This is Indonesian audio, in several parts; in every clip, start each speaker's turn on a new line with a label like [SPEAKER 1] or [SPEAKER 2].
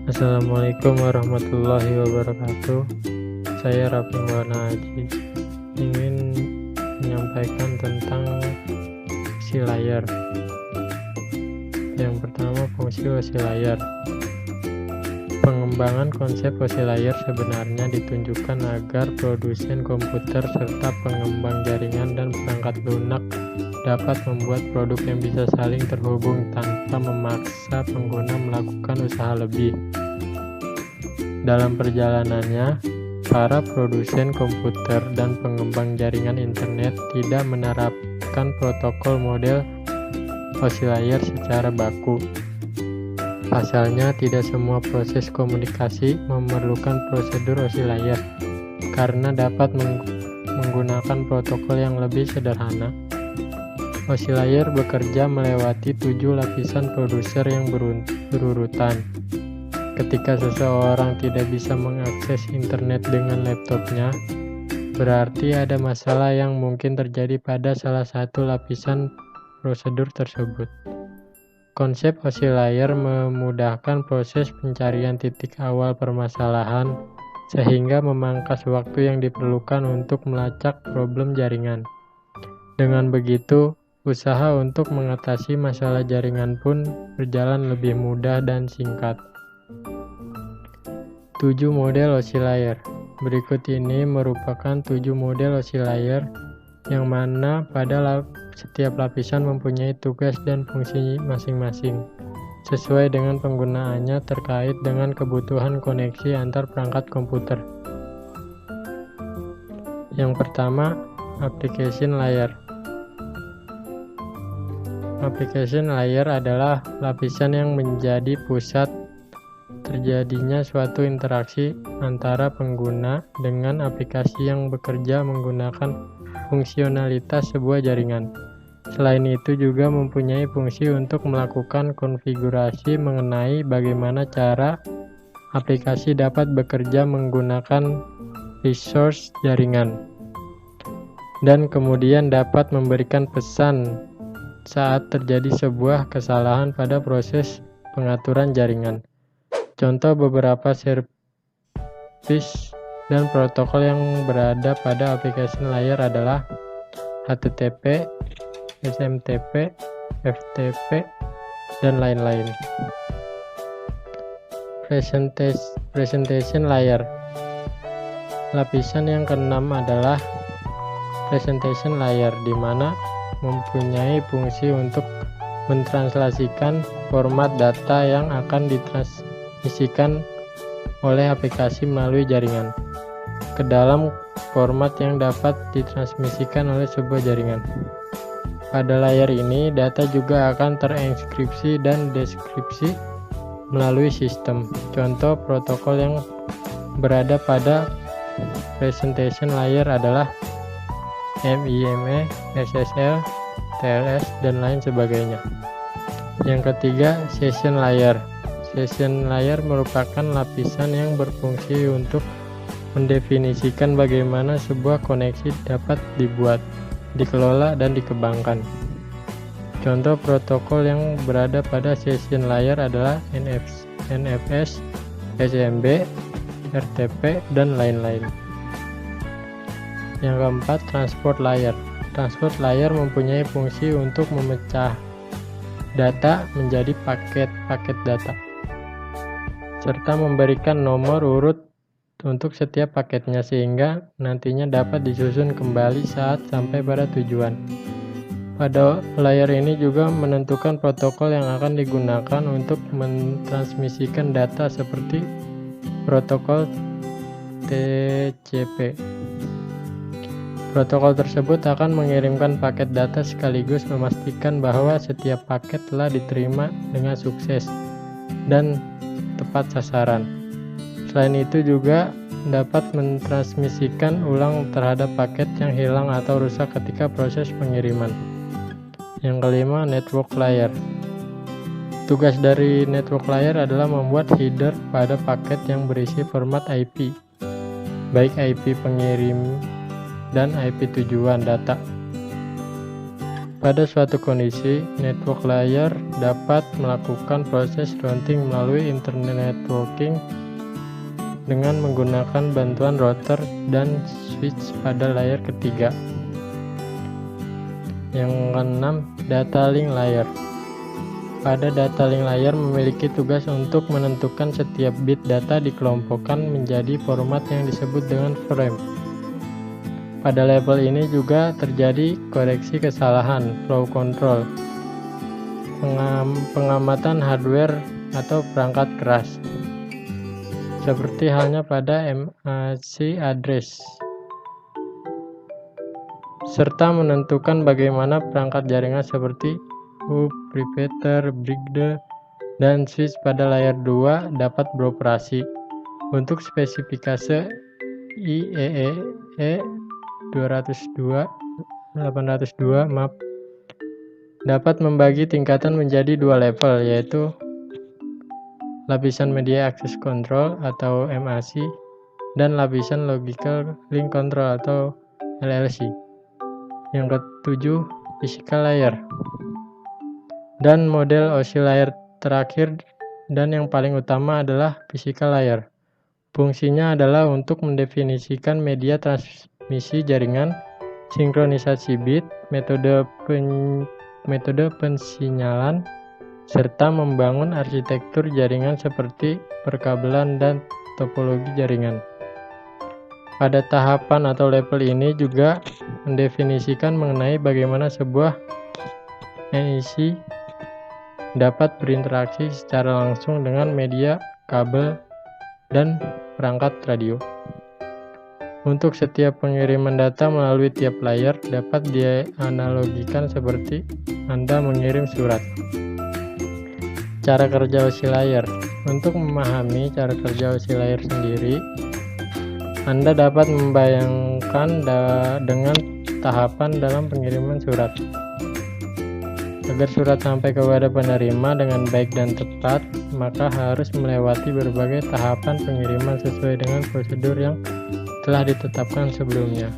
[SPEAKER 1] Assalamualaikum warahmatullahi wabarakatuh. Saya Raffi Maulana Haji ingin menyampaikan tentang fungsi layar. Yang pertama, fungsi OSI layar. Pengembangan konsep OSI layar sebenarnya ditunjukkan agar produsen komputer serta pengembang jaringan dan perangkat lunak dapat membuat produk yang bisa saling terhubung tanpa memaksa pengguna melakukan usaha lebih. Dalam perjalanannya, para produsen komputer dan pengembang jaringan internet tidak menerapkan protokol model OSI layar secara baku. Pasalnya, tidak semua proses komunikasi memerlukan prosedur OSI layar karena dapat menggunakan protokol yang lebih sederhana. OSI layar bekerja melewati 7 lapisan produser yang berurutan. Ketika seseorang tidak bisa mengakses internet dengan laptopnya, berarti ada masalah yang mungkin terjadi pada salah satu lapisan prosedur tersebut. Konsep OSI layar memudahkan proses pencarian titik awal permasalahan, sehingga memangkas waktu yang diperlukan untuk melacak problem jaringan. Dengan begitu, usaha untuk mengatasi masalah jaringan pun berjalan lebih mudah dan singkat. 7 model OSI layar. Berikut ini merupakan 7 model OSI layar yang mana pada setiap lapisan mempunyai tugas dan fungsi masing-masing sesuai dengan penggunaannya terkait dengan kebutuhan koneksi antar perangkat komputer. Yang pertama, application layer. Application layer adalah lapisan yang menjadi pusat terjadinya suatu interaksi antara pengguna dengan aplikasi yang bekerja menggunakan fungsionalitas sebuah jaringan. Selain itu juga mempunyai fungsi untuk melakukan konfigurasi mengenai bagaimana cara aplikasi dapat bekerja menggunakan resource jaringan, dan kemudian dapat memberikan pesan saat terjadi sebuah kesalahan pada proses pengaturan jaringan. Contoh beberapa service dan protokol yang berada pada application layer adalah HTTP, SMTP, FTP, dan lain-lain. Presentation layer. Lapisan yang keenam adalah presentation layer, di mana mempunyai fungsi untuk mentranslasikan format data yang akan ditransmisikan oleh aplikasi melalui jaringan ke dalam format yang dapat ditransmisikan oleh sebuah jaringan. Pada layar ini, data juga akan terenkripsi dan deskripsi melalui sistem. Contoh protokol yang berada pada presentation layer adalah MIME, SSL, TLS, dan lain sebagainya. Yang ketiga, session layer. Session layer merupakan lapisan yang berfungsi untuk mendefinisikan bagaimana sebuah koneksi dapat dibuat, dikelola, dan dikembangkan. Contoh protokol yang berada pada session layer adalah NFS, SMB, RTP, dan lain-lain. Yang keempat, transport layer. Transport layer mempunyai fungsi untuk memecah data menjadi paket-paket data, serta memberikan nomor urut untuk setiap paketnya sehingga nantinya dapat disusun kembali saat sampai pada tujuan. Pada layer ini juga menentukan protokol yang akan digunakan untuk mentransmisikan data seperti protokol TCP. Protokol tersebut akan mengirimkan paket data sekaligus memastikan bahwa setiap paket telah diterima dengan sukses dan tepat sasaran. Selain itu juga dapat mentransmisikan ulang terhadap paket yang hilang atau rusak ketika proses pengiriman. Yang kelima, network layer. Tugas dari network layer adalah membuat header pada paket yang berisi format IP, baik IP pengirim dan IP tujuan data. Pada suatu kondisi, network layer dapat melakukan proses routing melalui internet networking dengan menggunakan bantuan router dan switch pada layer ketiga. Yang keenam, data link layer. Pada data link layer memiliki tugas untuk menentukan setiap bit data dikelompokkan menjadi format yang disebut dengan frame. Pada level ini juga terjadi koreksi kesalahan, flow control, pengamatan hardware atau perangkat keras, seperti halnya pada MAC address, serta menentukan bagaimana perangkat jaringan seperti hub, repeater, breaker, dan switch pada layer 2 dapat beroperasi. Untuk spesifikasi IEEE 802 dapat membagi tingkatan menjadi dua level, yaitu lapisan Media Access Control atau MAC dan lapisan Logical Link Control atau LLC. Yang ketujuh, Physical Layer. Dan model oscillator terakhir dan yang paling utama adalah Physical Layer. Fungsinya adalah untuk mendefinisikan media transmisi jaringan, sinkronisasi bit, metode pensinyalan, serta membangun arsitektur jaringan seperti perkabelan dan topologi jaringan. Pada tahapan atau level ini juga mendefinisikan mengenai bagaimana sebuah NIC dapat berinteraksi secara langsung dengan media, kabel, dan perangkat radio. Untuk setiap pengiriman data melalui tiap layer dapat dianalogikan seperti Anda mengirim surat. Cara kerja oscillator. Untuk memahami cara kerja oscillator sendiri, Anda dapat membayangkan dengan tahapan dalam pengiriman surat. Agar surat sampai kepada penerima dengan baik dan tepat, maka harus melewati berbagai tahapan pengiriman sesuai dengan prosedur yang telah ditetapkan sebelumnya.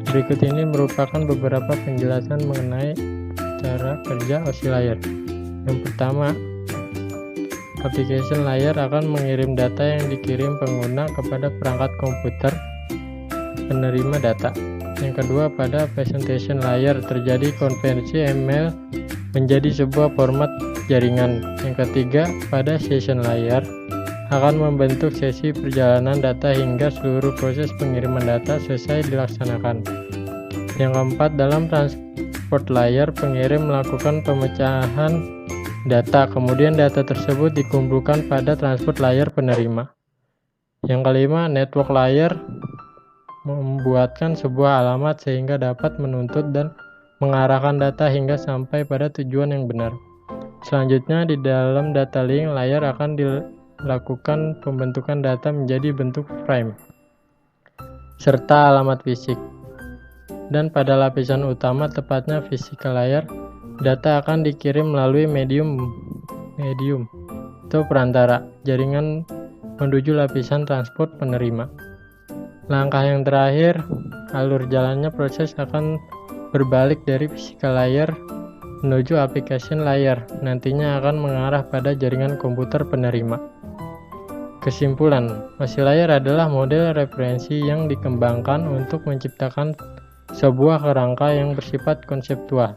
[SPEAKER 1] Berikut ini merupakan beberapa penjelasan mengenai cara kerja oscillator. Yang pertama, application layer akan mengirim data yang dikirim pengguna kepada perangkat komputer penerima data. Yang kedua, pada presentation layer terjadi konversi email menjadi sebuah format jaringan. Yang ketiga, pada session layer akan membentuk sesi perjalanan data hingga seluruh proses pengiriman data selesai dilaksanakan. Yang keempat, dalam transport layer pengirim melakukan pemecahan data, kemudian data tersebut dikumpulkan pada transport layer penerima. Yang kelima, network layer membuatkan sebuah alamat sehingga dapat menuntut dan mengarahkan data hingga sampai pada tujuan yang benar. Selanjutnya, di dalam data link layer akan dilakukan pembentukan data menjadi bentuk frame serta alamat fisik. Dan pada lapisan utama, tepatnya physical layer, data akan dikirim melalui medium atau perantara jaringan menuju lapisan transport penerima. Langkah yang terakhir, alur jalannya proses akan berbalik dari physical layer menuju application layer, nantinya akan mengarah pada jaringan komputer penerima. Kesimpulan, oscillator adalah model referensi yang dikembangkan untuk menciptakan sebuah kerangka yang bersifat konseptual.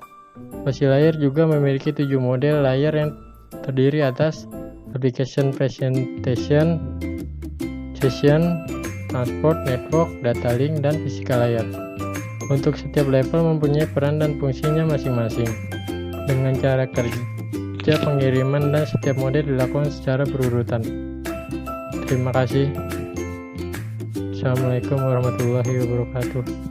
[SPEAKER 1] Oscillator juga memiliki 7 model layer yang terdiri atas application presentation, session, transport, network, data link, dan physical layer. Untuk setiap level mempunyai peran dan fungsinya masing-masing. Dengan cara kerja pengiriman dan setiap model dilakukan secara berurutan. Terima kasih. Assalamualaikum warahmatullahi wabarakatuh.